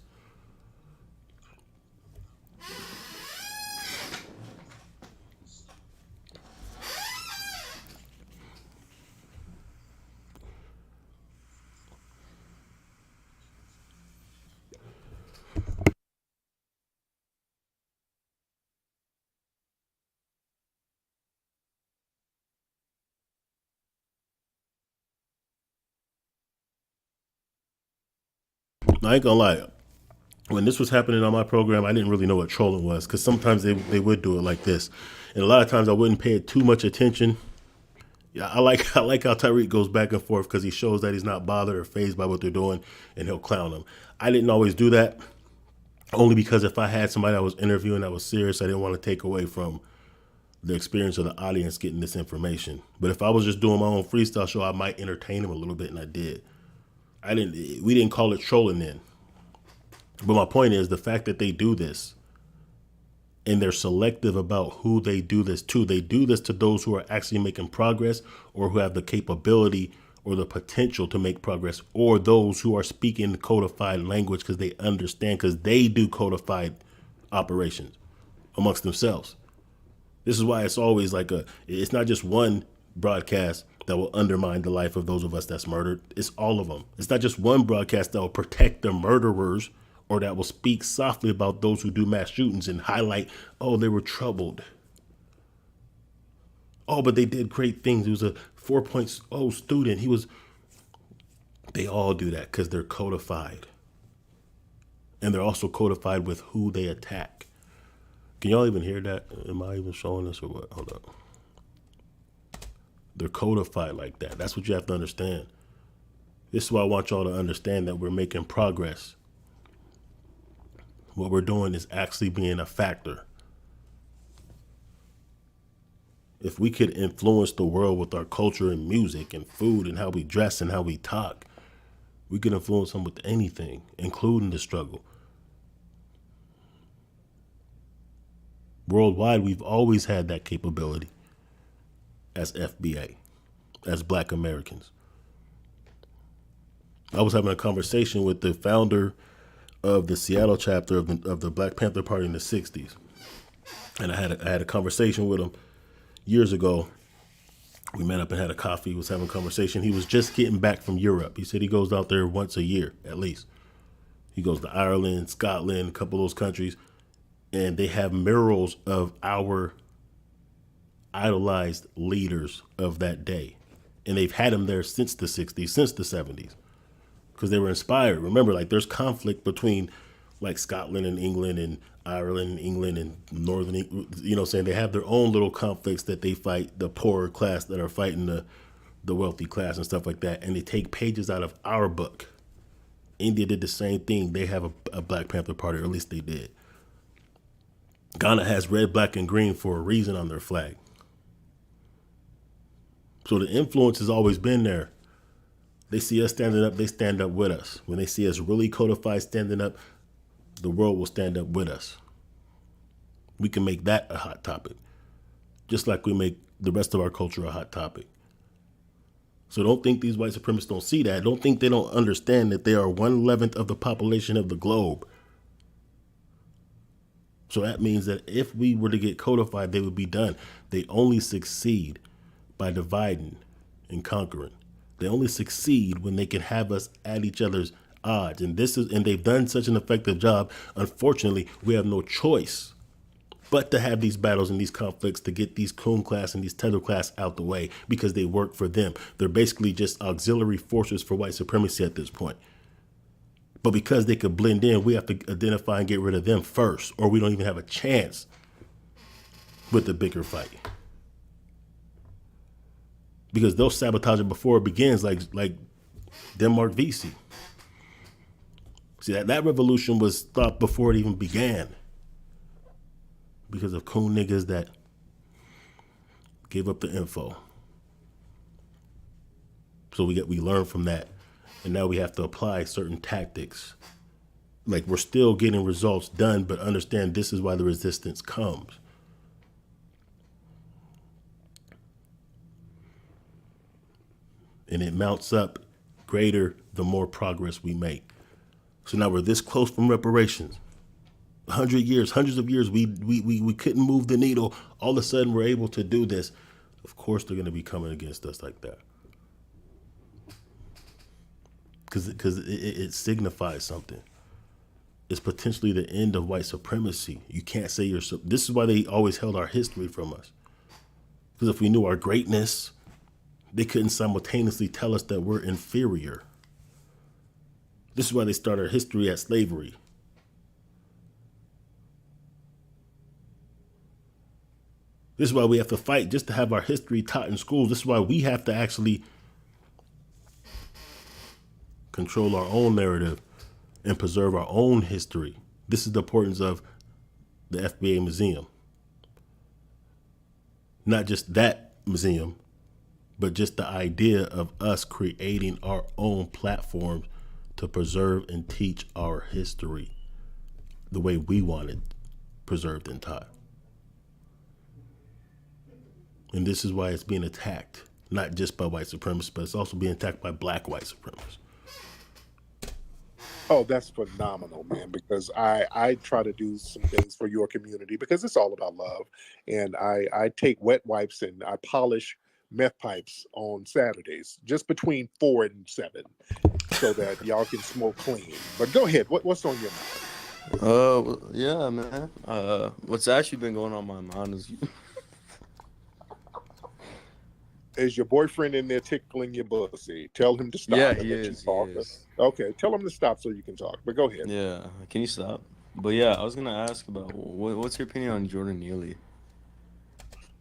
I ain't gonna lie. When this was happening on my program, I didn't really know what trolling was, because sometimes they would do it like this, and a lot of times I wouldn't pay it too much attention. Yeah, I like how Tyreek goes back and forth because he shows that he's not bothered or fazed by what they're doing, and he'll clown them. I didn't always do that, only because if I had somebody I was interviewing that was serious, I didn't want to take away from the experience of the audience getting this information. But if I was just doing my own freestyle show, I might entertain them a little bit, and I did. We didn't call it trolling then. But my point is the fact that they do this and they're selective about who they do this to. They do this to those who are actually making progress or who have the capability or the potential to make progress, or those who are speaking codified language because they understand, because they do codified operations amongst themselves. This is why it's always like it's not just one broadcast that will undermine the life of those of us that's murdered. It's all of them. It's not just one broadcast that will protect the murderers or that will speak softly about those who do mass shootings and highlight, oh, they were troubled. Oh, but they did great things. He was a 4.0 student. They all do that because they're codified. And they're also codified with who they attack. Can y'all even hear that? Am I even showing this or what? Hold up. They're codified like that. That's what you have to understand. This is why I want y'all to understand that we're making progress. What we're doing is actually being a factor. If we could influence the world with our culture and music and food and how we dress and how we talk, we could influence them with anything, including the struggle. Worldwide, we've always had that capability as FBA, as Black Americans. I was having a conversation with the founder of the Seattle chapter of the Black Panther Party in the 60s. And I had a conversation with him years ago. We met up and had a coffee, was having a conversation. He was just getting back from Europe. He said he goes out there once a year, at least. He goes to Ireland, Scotland, a couple of those countries, and they have murals of our idolized leaders of that day. And they've had them there since the 60s, since the 70s, because they were inspired. Remember, like there's conflict between like Scotland and England and Ireland and England and Northern, you know what I'm saying? They have their own little conflicts that they fight, the poorer class that are fighting the wealthy class and stuff like that. And they take pages out of our book. India did the same thing. They have a Black Panther Party, or at least they did. Ghana has red, black, and green for a reason on their flag. So the influence has always been there. They see us standing up, they stand up with us. When they see us really codified standing up, the world will stand up with us. We can make that a hot topic, just like we make the rest of our culture a hot topic. So don't think these white supremacists don't see that. Don't think they don't understand that they are 1/11 of the population of the globe. So that means that if we were to get codified, they would be done. They only succeed by dividing and conquering. They only succeed when they can have us at each other's odds. And they've done such an effective job. Unfortunately, we have no choice but to have these battles and these conflicts to get these coon class and these tether class out the way because they work for them. They're basically just auxiliary forces for white supremacy at this point. But because they could blend in, we have to identify and get rid of them first, or we don't even have a chance with the bigger fight. Because they'll sabotage it before it begins, like Denmark VC. See, that revolution was stopped before it even began. Because of coon niggas that gave up the info. So we learn from that. And now we have to apply certain tactics. Like, we're still getting results done, but understand this is why the resistance comes. And it mounts up greater the more progress we make. So now we're this close from reparations. 100 years, hundreds of years, we couldn't move the needle. All of a sudden, we're able to do this. Of course, they're going to be coming against us like that. Because it signifies something. It's potentially the end of white supremacy. You can't say you're... This is why they always held our history from us. Because if we knew our greatness, they couldn't simultaneously tell us that we're inferior. This is why they start our history at slavery. This is why we have to fight just to have our history taught in schools. This is why we have to actually control our own narrative and preserve our own history. This is the importance of the FBA museum. Not just that museum, but just the idea of us creating our own platforms to preserve and teach our history the way we want it preserved and taught. And this is why it's being attacked, not just by white supremacists, but it's also being attacked by black white supremacists. Oh, that's phenomenal, man, because I try to do some things for your community because it's all about love. And I take wet wipes and I polish meth pipes on Saturdays, just between 4 and 7, so that y'all can smoke clean. But go ahead. What's on your mind? Yeah, man. What's actually been going on my mind is... Is your boyfriend in there tickling your pussy? Tell him to stop. Yeah, he is. Okay, tell him to stop so you can talk. But go ahead. Yeah, can you stop? But yeah, I was gonna ask about what's your opinion on Jordan Neely?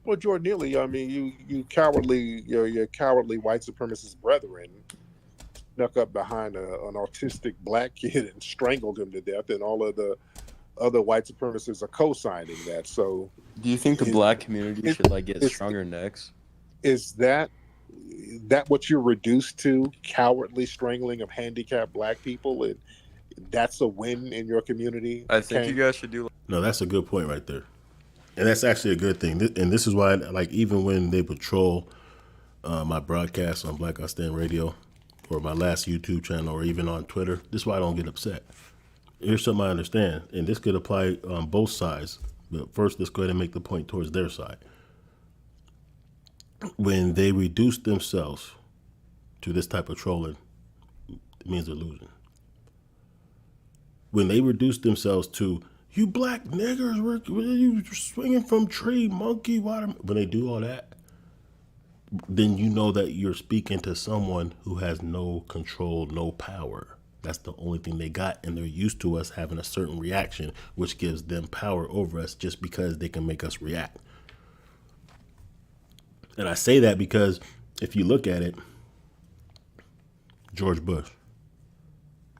Well, Jordan Neely, I mean, you cowardly, your cowardly white supremacist brethren snuck up behind an autistic black kid and strangled him to death, and all of the other white supremacists are co-signing that. So, do you think the black community should get stronger necks? Is that what you're reduced to? Cowardly strangling of handicapped black people, and that's a win in your community? I think you guys should do. No, that's a good point right there, and that's actually a good thing. And this is why, even when they patrol my broadcast on Black I Stand Radio, or my last YouTube channel, or even on Twitter, this is why I don't get upset. Here's something I understand, and this could apply on both sides. But first, let's go ahead and make the point towards their side. When they reduce themselves to this type of trolling, it means they're losing. When they reduce themselves to, you black niggers, you swinging from tree, monkey, water. When they do all that, then you know that you're speaking to someone who has no control, no power. That's the only thing they got, and they're used to us having a certain reaction, which gives them power over us just because they can make us react. And I say that because if you look at it, George Bush,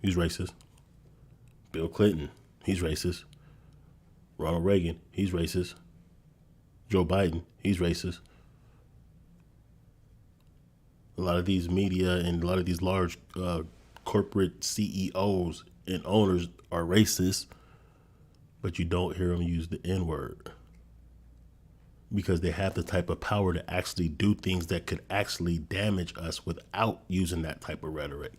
he's racist. Bill Clinton, he's racist. Ronald Reagan, he's racist. Joe Biden, he's racist. A lot of these media and a lot of these large corporate CEOs and owners are racist, but you don't hear them use the N-word. Because they have the type of power to actually do things that could actually damage us without using that type of rhetoric.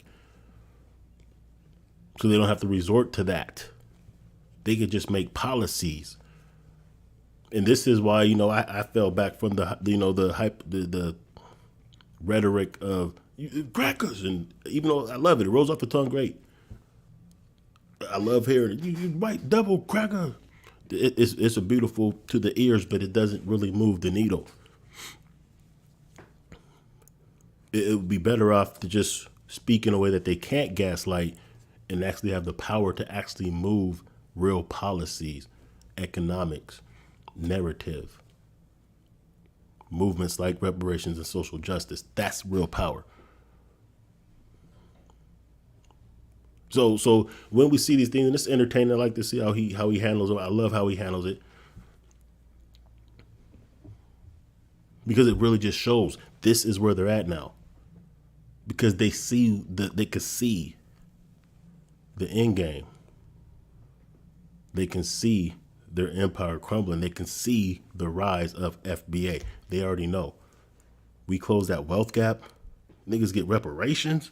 So they don't have to resort to that. They could just make policies. And this is why, I fell back from the rhetoric of crackers. And even though I love it, it rolls off the tongue great. I love hearing it. You white double cracker. It's a beautiful to the ears, but it doesn't really move the needle. It would be better off to just speak in a way that they can't gaslight and actually have the power to actually move real policies, economics, narrative, movements like reparations and social justice. That's real power. So when we see these things, and it's entertaining, I like to see how he handles it. I love how he handles it. Because it really just shows this is where they're at now. Because they could see the end game. They can see their empire crumbling. They can see the rise of FBA. They already know. We close that wealth gap. Niggas get reparations.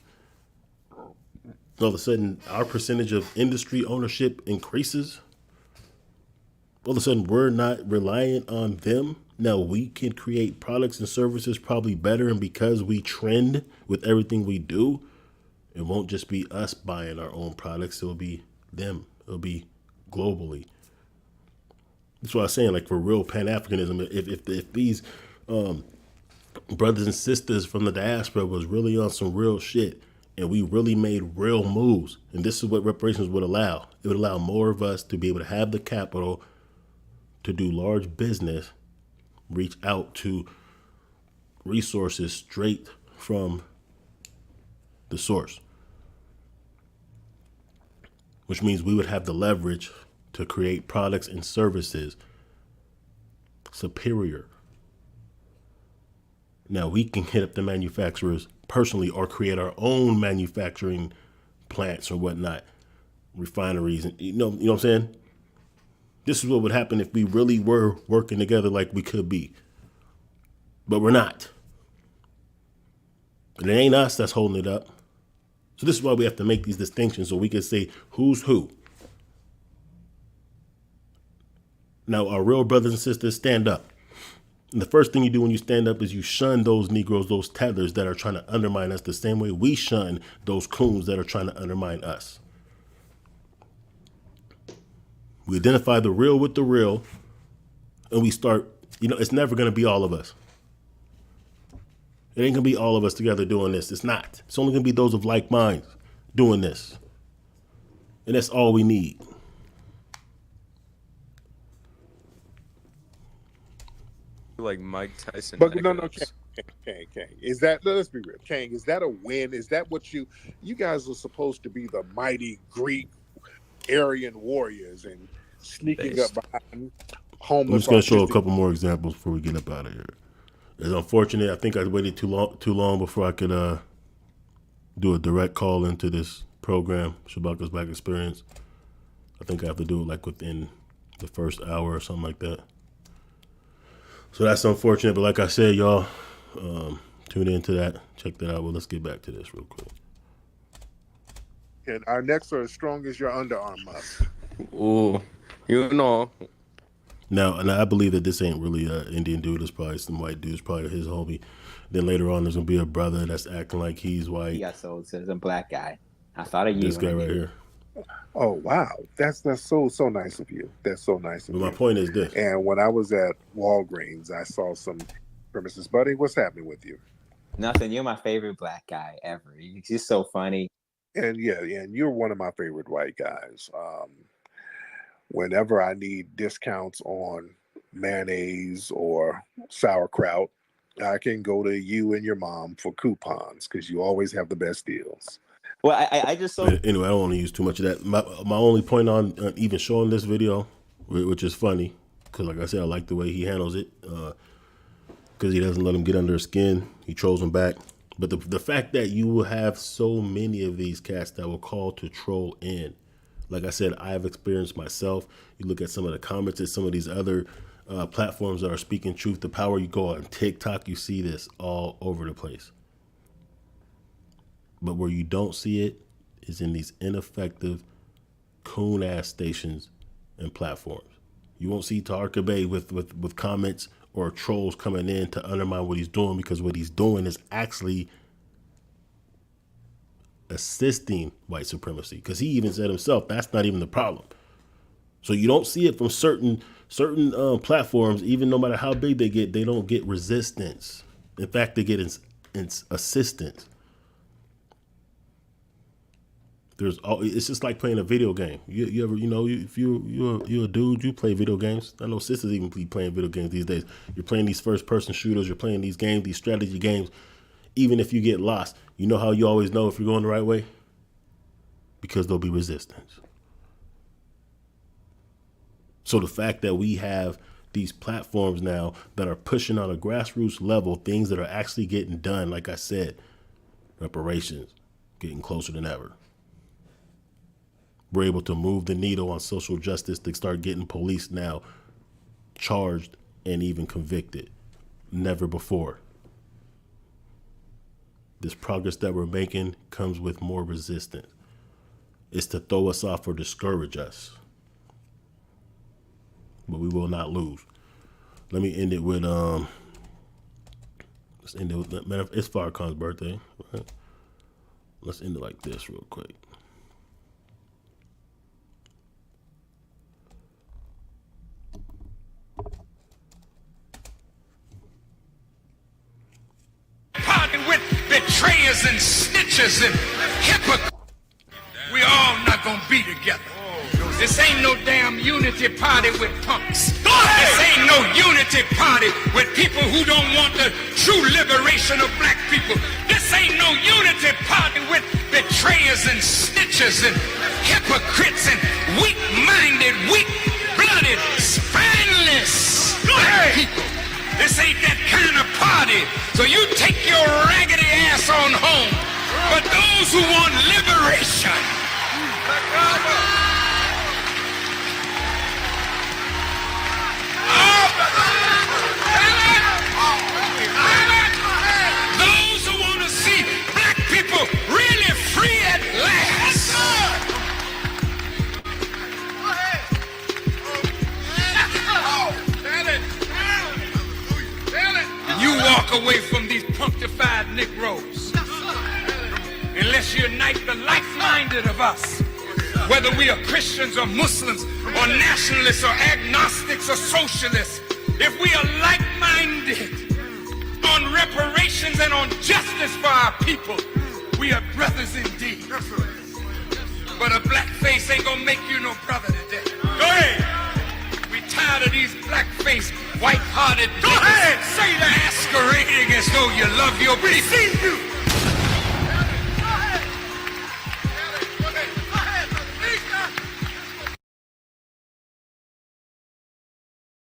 All of a sudden, our percentage of industry ownership increases. All of a sudden, we're not reliant on them. Now, we can create products and services probably better, and because we trend with everything we do, it won't just be us buying our own products. It'll be them. It'll be globally. That's what I was saying, like for real Pan-Africanism, if these brothers and sisters from the diaspora was really on some real shit, and we really made real moves, and this is what reparations would allow. It would allow more of us to be able to have the capital to do large business, reach out to resources straight from the source, which means we would have the leverage to create products and services superior. Now we can hit up the manufacturers personally or create our own manufacturing plants or whatnot, refineries, and you know what I'm saying? This is what would happen if we really were working together like we could be. But we're not. And it ain't us that's holding it up. So this is why we have to make these distinctions so we can say who's who. Now, our real brothers and sisters, stand up. And the first thing you do when you stand up is you shun those Negroes, those tethers that are trying to undermine us the same way we shun those coons that are trying to undermine us. We identify the real with the real, and we start, it's never going to be all of us. It ain't going to be all of us together doing this. It's not. It's only going to be those of like minds doing this. And that's all we need. Like Mike Tyson. But no, Kang. Is that, let's be real, Kang, is that a win? Is that what you guys are supposed to be, the mighty Greek Aryan warriors and sneaking up behind homeless? I'm just going to show a couple more examples before we get up out of here. It's unfortunate. I think I waited too long before I could do a direct call into this program, Shabaka's Black Experience. I think I have to do it like within the first hour or something like that. So that's unfortunate, but like I said, y'all, tune into that. Check that out. Well, let's get back to this real quick. And our necks are as strong as your underarm muscle. Oh, Now, and I believe that this ain't really an Indian dude. It's probably some white dude. It's probably his homie. Then later on, there's going to be a brother that's acting like he's white. He got sold to a black guy. I thought of you. This guy right here. Oh, wow. That's so nice of you. That's so nice of you. But my point is this. And when I was at Walgreens, I saw some premises. Buddy, what's happening with you? Nothing. You're my favorite black guy ever. You're just so funny. And and you're one of my favorite white guys. Whenever I need discounts on mayonnaise or sauerkraut, I can go to you and your mom for coupons because you always have the best deals. Well, I just saw. Anyway, I don't want to use too much of that. My only point on even showing this video, which is funny, because like I said, I like the way he handles it, because he doesn't let him get under his skin. He trolls him back. But the fact that you will have so many of these cats that will call to troll in, like I said, I've experienced myself. You look at some of the comments at some of these other platforms that are speaking truth to power. You go on TikTok, you see this all over the place. But where you don't see it is in these ineffective coon-ass stations and platforms. You won't see Tarka Bay with comments or trolls coming in to undermine what he's doing, because what he's doing is actually assisting white supremacy. Because he even said himself, that's not even the problem. So you don't see it from certain platforms. Even no matter how big they get, they don't get resistance. In fact, they get assistance. It's just like playing a video game. You ever, if you're a dude, you play video games. I know sisters even be playing video games these days. You're playing these first person shooters. You're playing these games, these strategy games. Even if you get lost, you know how you always know if you're going the right way? Because there'll be resistance. So the fact that we have these platforms now that are pushing on a grassroots level, things that are actually getting done, like I said, reparations, getting closer than ever. We're able to move the needle on social justice to start getting police now charged and even convicted. Never before. This progress that we're making comes with more resistance. It's to throw us off or discourage us. But we will not lose. Let me end it with it's Farrakhan's birthday, right? Let's end it like this real quick. Party with betrayers and snitchers and hypocrites. We all not gonna be together. This ain't no damn unity party with punks. This ain't no unity party with people who don't want the true liberation of black people. This ain't no unity party with betrayers and snitchers and hypocrites and weak-minded, weak-blooded, spineless black people. This ain't that kind of party. So you take your raggedy ass on home. But those who want liberation, those who want to see black people really free at last. You walk away from these punctified Negroes unless you unite the like-minded of us, whether we are Christians or Muslims or nationalists or agnostics or socialists. If we are like-minded on reparations and on justice for our people, we are brothers indeed. But a black face ain't gonna make you no brother today. Go ahead. We tired of these black-faced, white-hearted, go ahead, say that, masquerading as though you love your people.